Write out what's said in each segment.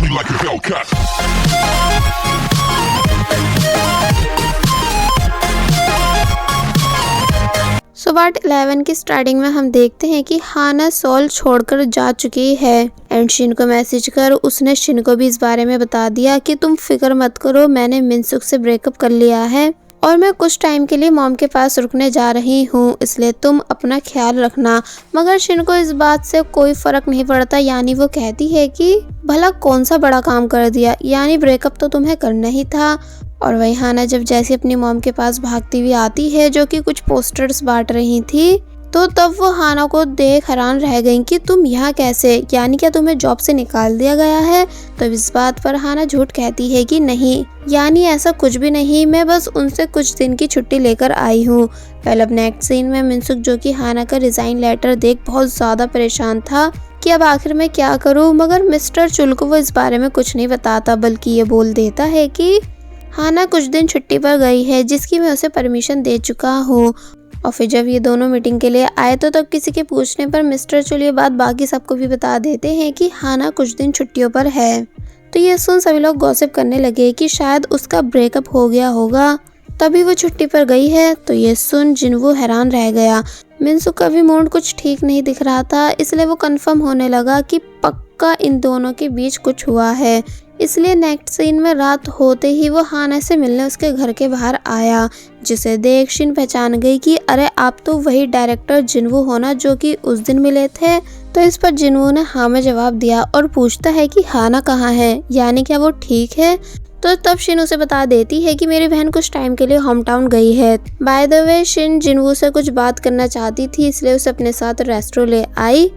me like a Hellcat. So part 11 की starting में हम देखते हैं कि हाना सोल छोड़कर जा चुकी है एंड शिन को मैसेज कर उसने शिन को भी इस बारे में बता दिया कि तुम फिक्र मत करो, मैंने मिनसुक से ब्रेकअप कर लिया है और मैं कुछ टाइम के लिए मॉम के पास रुकने जा रही हूँ, इसलिए तुम अपना ख्याल रखना। मगर शिन को इस बात से कोई फर्क नहीं पड़ता, यानी वो कहती है कि भला कौन सा बड़ा काम कर दिया, यानी ब्रेकअप तो तुम्हें करना ही था। और वही हाना जब जैसे अपनी मॉम के पास भागती हुई आती है जो कि कुछ पोस्टर्स बांट रही थी, तो तब वो हाना को देख हैरान रह गई कि तुम यहाँ कैसे, यानी क्या तुम्हें जॉब से निकाल दिया गया है। तब इस बात पर हाना झूठ कहती है कि नहीं, यानी ऐसा कुछ भी नहीं, मैं बस उनसे कुछ दिन की छुट्टी लेकर आई हूँ। पहले अब नेक्स्ट सीन में मिनसुक जो कि हाना का रिजाइन लेटर देख बहुत ज्यादा परेशान था कि अब आखिर में क्या करूँ, मगर मिस्टर चुल को वो इस बारे में कुछ नहीं बताता, बल्कि ये बोल देता है कि हाना कुछ दिन छुट्टी पर गई है जिसकी मैं उसे परमिशन दे चुका हूँ। और फिर जब ये दोनों मीटिंग के लिए आए तो तब किसी के पूछने पर मिस्टर चुल ये बात बाकी सबको भी बता देते हैं कि हाना कुछ दिन छुट्टियों पर है। तो ये सुन सभी लोग गॉसिप करने लगे कि शायद उसका ब्रेकअप हो गया होगा, तभी वो छुट्टी पर गई है। तो ये सुन जिनवू हैरान रह गया। मिनसुक का भी मूड कुछ ठीक नहीं दिख रहा था, इसलिए वो कंफर्म होने लगा कि पक्का इन दोनों के बीच कुछ हुआ है। इसलिए नेक्स्ट सीन में रात होते ही वो हाना से मिलने उसके घर के बाहर आया, जिसे देख शिन पहचान गई कि अरे आप तो वही डायरेक्टर जिनवू हो ना जो कि उस दिन मिले थे। तो इस पर जिनवू ने हाँ में जवाब दिया और पूछता है कि हाना कहाँ है, यानी क्या वो ठीक है। तो तब शिन उसे बता देती है कि मेरी बहन कुछ टाइम के लिए होम टाउन गई है। बाय द वे शिन जिनवू से कुछ बात करना चाहती थी, इसलिए उसे अपने साथ रेस्टोरेंट ले आई,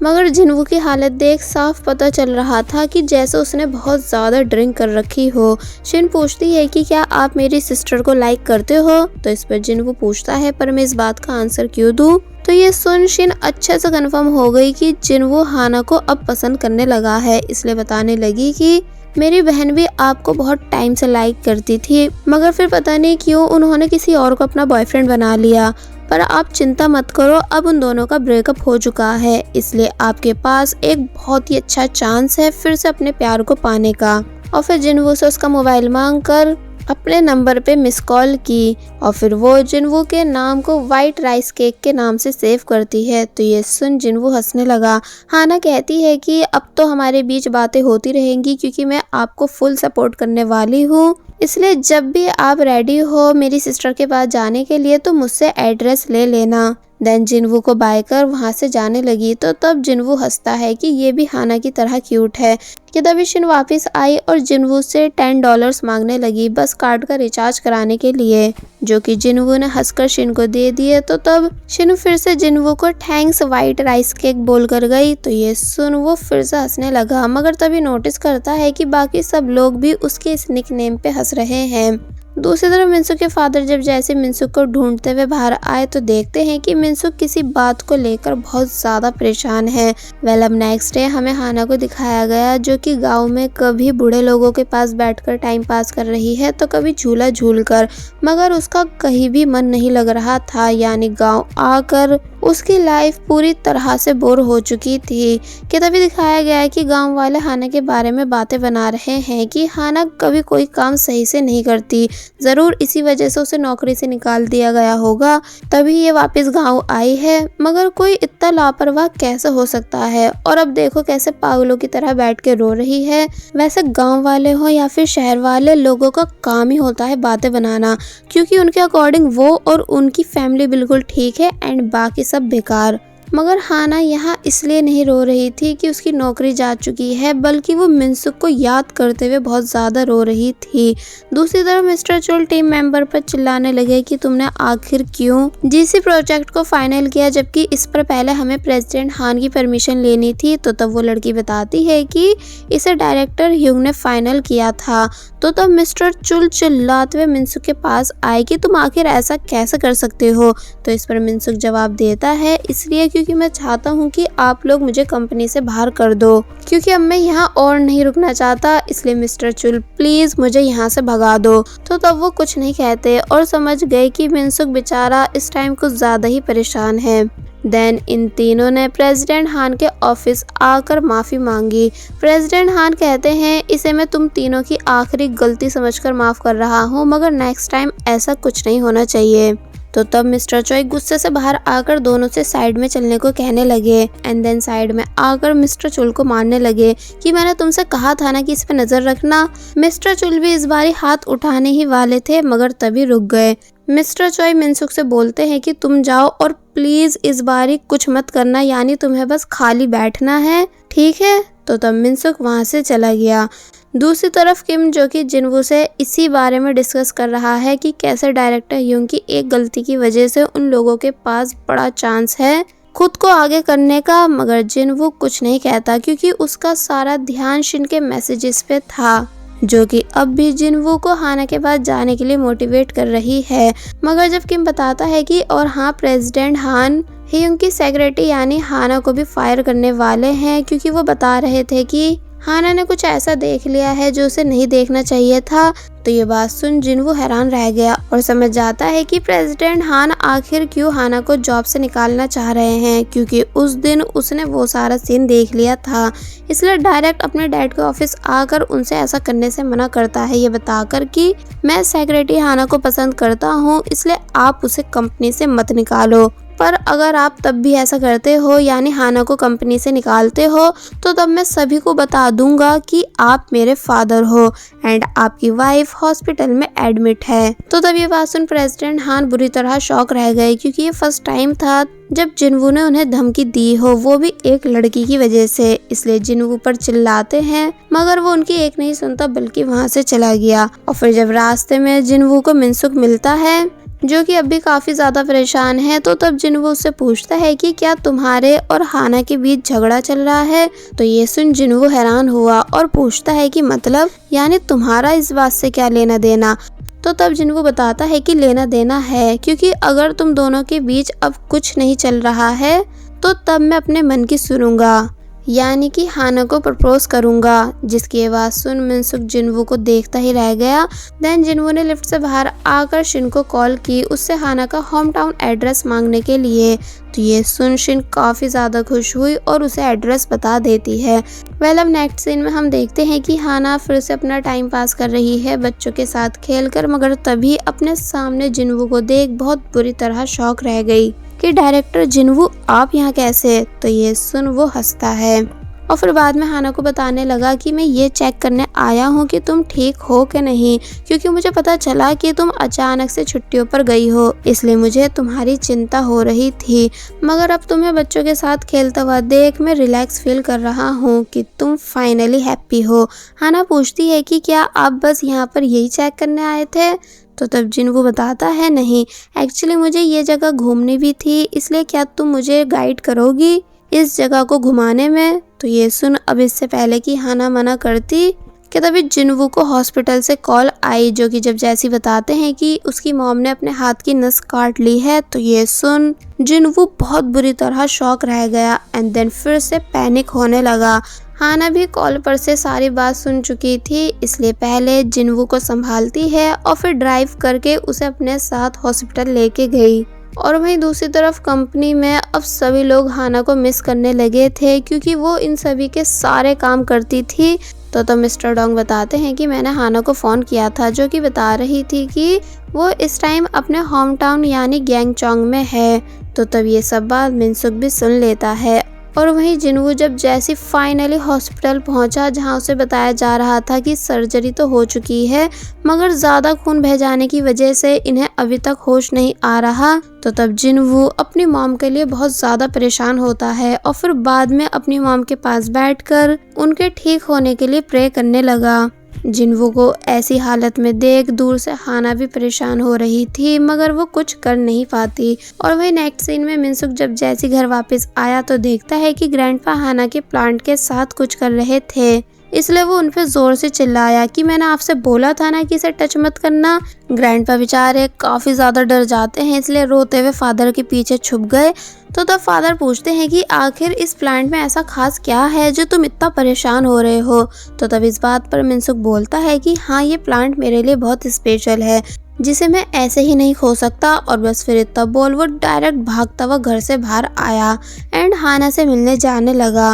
मगर जिनवू की हालत देख साफ पता चल रहा था कि जैसे उसने बहुत ज़्यादा ड्रिंक कर रखी हो। शिन पूछती है कि क्या आप मेरी सिस्टर को लाइक करते हो। तो इस पर जिनवू पूछता है पर मैं इस बात का आंसर क्यों दूं। तो ये सुन शिन अच्छे से कंफर्म हो गई कि जिनवू हाना को अब पसंद करने लगा है, इसलिए बताने लगी कि मेरी बहन भी आपको बहुत टाइम से लाइक करती थी, मगर फिर पता नहीं क्यों उन्होंने किसी और को अपना बॉयफ्रेंड बना लिया। पर आप चिंता मत करो, अब उन दोनों का ब्रेकअप हो चुका है, इसलिए आपके पास एक बहुत ही अच्छा चांस है फिर से अपने प्यार को पाने का। और फिर जिनवू से उसका मोबाइल मांग कर अपने नंबर पे मिस कॉल की और फिर वो जिनवू के नाम को वाइट राइस केक के नाम से सेव करती है। तो ये सुन जिनवू हंसने लगा। हाना कहती है कि अब तो हमारे बीच बातें होती रहेंगी क्योंकि मैं आपको फुल सपोर्ट करने वाली हूँ, इसलिए जब भी आप रेडी हो मेरी सिस्टर के पास जाने के लिए तो मुझसे एड्रेस ले लेना। देन जिनवू को बाय कर वहाँ से जाने लगी। तो तब जिनवू हंसता है कि ये भी हाना की तरह क्यूट है। कि तभी शिन वापस आई और जिनवू से $10 मांगने लगी बस कार्ड का रिचार्ज कराने के लिए, जो कि जिनवू ने हंसकर शिन को दे दिए। तो तब शिन फिर से जिनवू को थैंक्स वाइट राइस केक बोल कर गई। तो ये सुन वो फिर से हंसने लगा, मगर तभी नोटिस करता है कि बाकी सब लोग भी उसके इस निकनेम पे हंस रहे हैं। दूसरी तरफ मिनसुक के फादर जब जैसे मिनसुक को ढूंढते हुए बाहर आए तो देखते हैं कि मिनसुक किसी बात को लेकर बहुत ज्यादा परेशान है। वेल अब नेक्स्ट डे हमें हाना को दिखाया गया जो कि गांव में कभी बूढ़े लोगों के पास बैठकर टाइम पास कर रही है तो कभी झूला झूल कर, मगर उसका कहीं भी मन नहीं लग रहा था, यानी गाँव आकर उसकी लाइफ पूरी तरह से बोर हो चुकी थी। कि तभी दिखाया गया है कि गांव वाले हाना के बारे में बातें बना रहे हैं कि हाना कभी कोई काम सही से नहीं करती, जरूर इसी वजह से उसे नौकरी से निकाल दिया गया होगा, तभी ये वापस गांव आई है, मगर कोई इतना लापरवाह कैसे हो सकता है। और अब देखो कैसे पागलों की तरह बैठ के रो रही है। वैसे गांव वाले हो या फिर शहर वाले, लोगों का काम ही होता है बातें बनाना, क्योंकि उनके अकॉर्डिंग वो और उनकी फैमिली बिल्कुल ठीक है एंड बाकी सब बेकार। मगर हाना यहाँ इसलिए नहीं रो रही थी कि उसकी नौकरी जा चुकी है, बल्कि वो मिनसुक को याद करते हुए बहुत ज़्यादा रो रही थी। दूसरी तरफ मिस्टर चुल टीम मेंबर पर चिल्लाने लगे कि तुमने आखिर क्यों जीसी प्रोजेक्ट को फाइनल किया, जबकि इस पर पहले हमें प्रेसिडेंट हान की परमिशन लेनी थी। तो तब वो लड़की बताती है कि इसे डायरेक्टर ह्यूंग ने फाइनल किया था। तो तब मिस्टर चुल चिल्लाते हुए मिनसुक के पास आए कि तुम आखिर ऐसा कैसे कर सकते हो। तो इस पर मिनसुक जवाब देता है इसलिए क्योंकि मैं चाहता हूँ कि आप लोग मुझे कंपनी से बाहर कर दो, क्योंकि अब मैं यहाँ और नहीं रुकना चाहता, इसलिए मिस्टर चुल प्लीज मुझे यहाँ से भगा दो। तो तब वो कुछ नहीं कहते और समझ गए कि मिनसुक बेचारा इस टाइम कुछ ज्यादा ही परेशान है। देन इन तीनों ने प्रेसिडेंट हान के ऑफिस आकर माफी मांगी। प्रेसिडेंट हान कहते हैं इसे मैं तुम तीनों की आखिरी गलती समझकर माफ कर रहा हूँ, मगर नेक्स्ट टाइम ऐसा कुछ नहीं होना चाहिए। तो तब मिस्टर चोई गुस्से से बाहर आकर दोनों से साइड में चलने को कहने लगे एंड देन साइड में आकर मिस्टर चुल को मारने लगे कि मैंने तुमसे कहा था ना कि इस पे नजर रखना। मिस्टर चुल भी इस बारी हाथ उठाने ही वाले थे मगर तभी रुक गए। मिस्टर चोई मिनसुक से बोलते हैं कि तुम जाओ और प्लीज इस बारी कुछ मत करना, यानी तुम्हें बस खाली बैठना है, ठीक है। तो तब मिनसुक वहां से चला गया। दूसरी तरफ किम जो कि जिनवू से इसी बारे में डिस्कस कर रहा है कि कैसे डायरेक्टर यूंग की एक गलती की वजह से उन लोगों के पास बड़ा चांस है खुद को आगे करने का, मगर जिनवू कुछ नहीं कहता क्योंकि उसका सारा ध्यान शिन के मैसेजेस पे था, जो कि अब भी जिनवू को हाना के पास जाने के लिए मोटिवेट कर रही है। मगर जब किम बताता है कि और हाँ प्रेसिडेंट हान ह्यूंग की सेक्रेटरी यानी हाना को भी फायर करने वाले हैं, क्योंकि वो बता रहे थे कि हाना ने कुछ ऐसा देख लिया है जो उसे नहीं देखना चाहिए था। तो ये बात सुन जिनवू हैरान रह गया और समझ जाता है कि प्रेसिडेंट हान आखिर क्यों हाना को जॉब से निकालना चाह रहे हैं, क्योंकि उस दिन उसने वो सारा सीन देख लिया था। इसलिए डायरेक्ट अपने डैड के ऑफिस आकर उनसे ऐसा करने से मना करता है, ये बताकर कि मैं सेक्रेटरी हाना को पसंद करता हूँ, इसलिए आप उसे कंपनी से मत निकालो। पर अगर आप तब भी ऐसा करते हो यानी हाना को कंपनी से निकालते हो, तो तब मैं सभी को बता दूंगा कि आप मेरे फादर हो एंड आपकी वाइफ हॉस्पिटल में एडमिट है। तो तब ये बात सुन प्रेसिडेंट हान बुरी तरह शॉक रह गए, क्योंकि ये फर्स्ट टाइम था जब जिनवू ने उन्हें धमकी दी हो, वो भी एक लड़की की वजह से। इसलिए जिनवू पर चिल्लाते हैं मगर वो उनकी एक नहीं सुनता बल्कि वहाँ से चला गया। और फिर जब रास्ते में जिनवू को मिनसुक मिलता है जो कि अब भी काफी ज्यादा परेशान है, तो तब जिनवू उससे पूछता है कि क्या तुम्हारे और हाना के बीच झगड़ा चल रहा है। तो ये सुन जिनवू हैरान हुआ और पूछता है कि मतलब यानी तुम्हारा इस बात से क्या लेना देना। तो तब जिनवू बताता है कि लेना देना है, क्योंकि अगर तुम दोनों के बीच अब कुछ नहीं चल रहा है तो तब मैं अपने मन की सुनूंगा, यानी कि हाना को प्रपोज करूंगा। जिसकी आवाज सुन मिनसुक जिनवू को देखता ही रह गया। देन जिनवू ने लिफ्ट से बाहर आकर शिन को कॉल की उससे हाना का होम टाउन एड्रेस मांगने के लिए। तो ये सुन शिन काफी ज्यादा खुश हुई और उसे एड्रेस बता देती है। वेल अब नेक्स्ट सीन में हम देखते हैं कि हाना फिर से अपना टाइम पास कर रही है बच्चों के साथ खेलकर, मगर तभी अपने सामने जिनवू को देख बहुत बुरी तरह शॉक रह गई कि डायरेक्टर जिनवू आप यहाँ कैसे। तो ये सुन वो हंसता है और फिर बाद में हाना को बताने लगा कि मैं ये चेक करने आया हूँ कि तुम ठीक हो कि नहीं, क्योंकि मुझे पता चला कि तुम अचानक से छुट्टियों पर गई हो, इसलिए मुझे तुम्हारी चिंता हो रही थी। मगर अब तुम्हें बच्चों के साथ खेलता हुआ देख मैं रिलैक्स फील कर रहा हूँ कि तुम फाइनली हैप्पी हो। हाना पूछती है कि क्या आप बस यहाँ पर यही चेक करने आए थे। तो तब जिनवू बताता है नहीं, एक्चुअली मुझे ये जगह घूमनी भी थी, इसलिए क्या तुम मुझे गाइड करोगी इस जगह को घुमाने में। तो ये सुन अब इससे पहले कि हाना मना करती कि तभी जिनवू को हॉस्पिटल से कॉल आई, जो कि जब जैसी बताते हैं कि उसकी मॉम ने अपने हाथ की नस काट ली है। तो ये सुन जिनवू बहुत बुरी तरह शॉक रह गया एंड देन फिर से पैनिक होने लगा। हाना भी कॉल पर से सारी बात सुन चुकी थी, इसलिए पहले जिनवू को संभालती है और फिर ड्राइव करके उसे अपने साथ हॉस्पिटल लेके गई। और वहीं दूसरी तरफ कंपनी में अब सभी लोग हाना को मिस करने लगे थे, क्योंकि वो इन सभी के सारे काम करती थी। तो मिस्टर डोंग बताते हैं कि मैंने हाना को फ़ोन किया था, जो कि बता रही थी कि वो इस टाइम अपने होम टाउन यानी गैंगचौंग में है। तो तब ये सब बात मिनसुक भी सुन लेता है। और वहीं जिनवू जब जैसी फाइनली हॉस्पिटल पहुंचा, जहां उसे बताया जा रहा था कि सर्जरी तो हो चुकी है मगर ज़्यादा खून बह जाने की वजह से इन्हें अभी तक होश नहीं आ रहा। तो तब जिनवू अपनी मॉम के लिए बहुत ज़्यादा परेशान होता है और फिर बाद में अपनी मॉम के पास बैठकर उनके ठीक होने के लिए प्रे करने लगा। जिनवू को ऐसी हालत में देख दूर से हाना भी परेशान हो रही थी, मगर वो कुछ कर नहीं पाती। और वही नेक्स्ट सीन में मिनसुक जब जैसी घर वापस आया तो देखता है कि ग्रैंडपा हाना के प्लांट के साथ कुछ कर रहे थे। इसलिए वो उन पे जोर से चिल्लाया कि मैंने आपसे बोला था ना कि इसे टच मत करना। ग्रैंडपा बेचारे काफी ज्यादा डर जाते हैं, इसलिए रोते हुए फादर के पीछे छुप गए। तो तब फादर पूछते हैं कि आखिर इस प्लांट में ऐसा खास क्या है जो तुम इतना परेशान हो रहे हो। तो तब इस बात पर मिनसुक बोलता है कि हाँ, ये प्लांट मेरे लिए बहुत स्पेशल है जिसे मैं ऐसे ही नहीं खो सकता। और बस फिर इतना बोल वो डायरेक्ट भागता हुआ घर से बाहर आया एंड हाना से मिलने जाने लगा।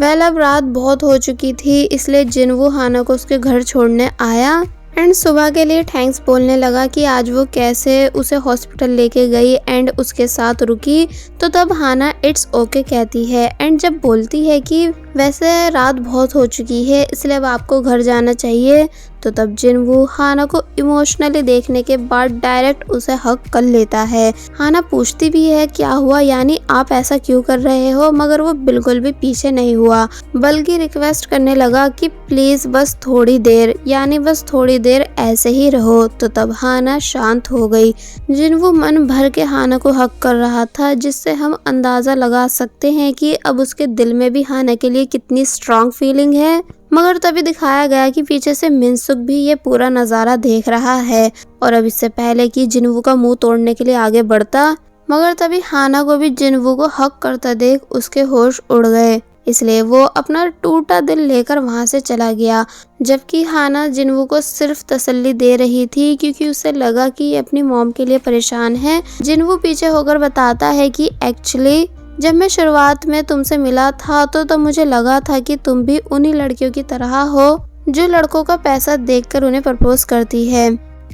अब रात बहुत हो चुकी थी, इसलिए जिनवू हाना को उसके घर छोड़ने आया एंड सुबह के लिए थैंक्स बोलने लगा कि आज वो कैसे उसे हॉस्पिटल लेके गई एंड उसके साथ रुकी। तो तब हाना इट्स ओके कहती है एंड जब बोलती है कि वैसे रात बहुत हो चुकी है इसलिए अब आपको घर जाना चाहिए। तो तब जिनवू हाना को इमोशनली देखने के बाद डायरेक्ट उसे हक कर लेता है। हाना पूछती भी है क्या हुआ, यानी आप ऐसा क्यों कर रहे हो, मगर वो बिल्कुल भी पीछे नहीं हुआ बल्कि रिक्वेस्ट करने लगा कि प्लीज बस थोड़ी देर, यानी बस थोड़ी देर ऐसे ही रहो। तो तब हाना शांत हो गई। जिनवू मन भर के हाना को हक कर रहा था, जिससे हम अंदाजा लगा सकते हैं कि अब उसके दिल में भी हाना के लिए कितनी स्ट्रॉन्ग फीलिंग है। मगर तभी दिखाया गया कि पीछे से मिनसुक भी ये पूरा नजारा देख रहा है और अब इससे पहले कि जिनवू का मुंह तोड़ने के लिए आगे बढ़ता, मगर तभी हाना को भी जिनवू को हक करता देख उसके होश उड़ गए। इसलिए वो अपना टूटा दिल लेकर वहां से चला गया, जबकि हाना जिनवू को सिर्फ तसल्ली दे रही थी क्योंकि उसे लगा कि ये अपनी मॉम के लिए परेशान है। जिनवू पीछे होकर बताता है कि एक्चुअली जब मैं शुरुआत में तुमसे मिला था तो तब मुझे लगा था कि तुम भी उन्हीं लड़कियों की तरह हो जो लड़कों का पैसा देखकर उन्हें प्रपोज करती है,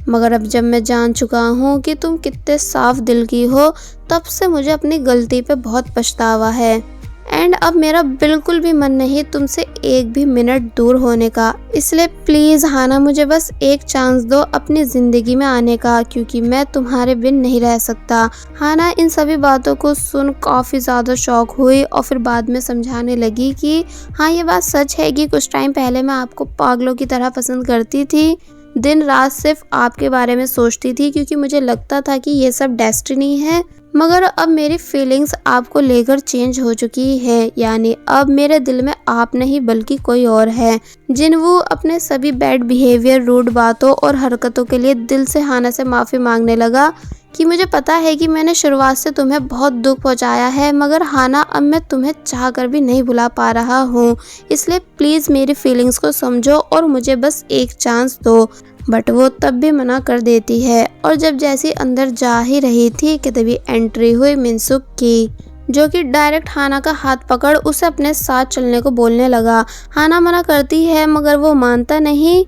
मगर अब जब मैं जान चुका हूँ कि तुम कितने साफ दिल की हो, तब से मुझे अपनी गलती पे बहुत पछतावा है एंड अब मेरा बिल्कुल भी मन नहीं तुमसे एक भी मिनट दूर होने का। इसलिए प्लीज हाना, मुझे बस एक चांस दो अपनी जिंदगी में आने का, क्योंकि मैं तुम्हारे बिन नहीं रह सकता। हाना इन सभी बातों को सुन काफी ज्यादा शॉक हुई और फिर बाद में समझाने लगी कि हाँ, ये बात सच है कि कुछ टाइम पहले मैं आपको पागलों की तरह पसंद करती थी, दिन रात सिर्फ आपके बारे में सोचती थी क्योंकि मुझे लगता था कि ये सब डेस्टिनी है। मगर अब मेरी फीलिंग्स आपको लेकर चेंज हो चुकी है, यानी अब मेरे दिल में आप नहीं बल्कि कोई और है। जिनवू अपने सभी बैड बिहेवियर, रूड बातों और हरकतों के लिए दिल से हाना से माफ़ी मांगने लगा कि मुझे पता है कि मैंने शुरुआत से तुम्हें बहुत दुख पहुंचाया है, मगर हाना अब मैं तुम्हें चाह कर भी नहीं भुला पा रहा हूँ, इसलिए प्लीज़ मेरी फीलिंग्स को समझो और मुझे बस एक चांस दो। बट वो तब भी मना कर देती है और जब जैसी अंदर जा ही रही थी कि तभी एंट्री हुई मिनसुक की, जो कि डायरेक्ट हाना का हाथ पकड़ उसे अपने साथ चलने को बोलने लगा। हाना मना करती है मगर वो मानता नहीं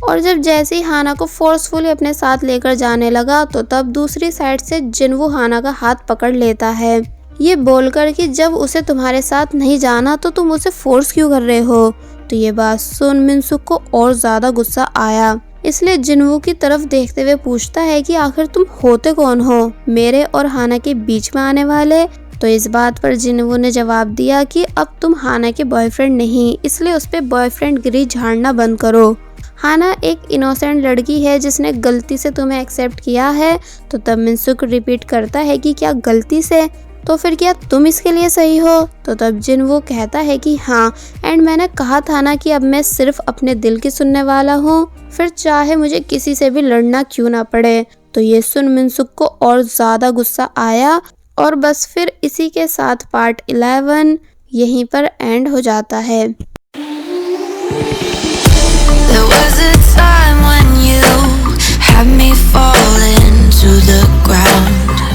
और जब जैसे ही हाना को फोर्सफुली अपने साथ लेकर जाने लगा तो तब दूसरी साइड से जिनवू हाना का हाथ पकड़ लेता है, ये बोलकर कि जब उसे तुम्हारे साथ नहीं जाना तो तुम उसे फोर्स क्यों कर रहे हो। तो ये बात सुन मिनसुक को और ज्यादा गुस्सा आया, इसलिए जिनवू की तरफ देखते हुए पूछता है कि आखिर तुम होते कौन हो, मेरे और हाना के बीच में आने वाले। तो इस बात पर जिनवू ने जवाब दिया कि अब तुम हाना के बॉयफ्रेंड नहीं, इसलिए उस पे बॉयफ्रेंड गिरी झाड़ना बंद करो। हाना एक इनोसेंट लड़की है जिसने गलती से तुम्हें एक्सेप्ट किया है। तो तब मिनसुक रिपीट करता है कि क्या गलती से, तो फिर क्या तुम इसके लिए सही हो। तो तब जिनवू कहता है कि हाँ, एंड मैंने कहा था ना कि अब मैं सिर्फ अपने दिल की सुनने वाला हूँ, फिर चाहे मुझे किसी से भी लड़ना क्यों ना पड़े। तो ये सुन मिनसुक को और ज्यादा गुस्सा आया और बस फिर इसी के साथ पार्ट 11 यहीं पर एंड हो जाता है। There was a time when you had me falling to the ground.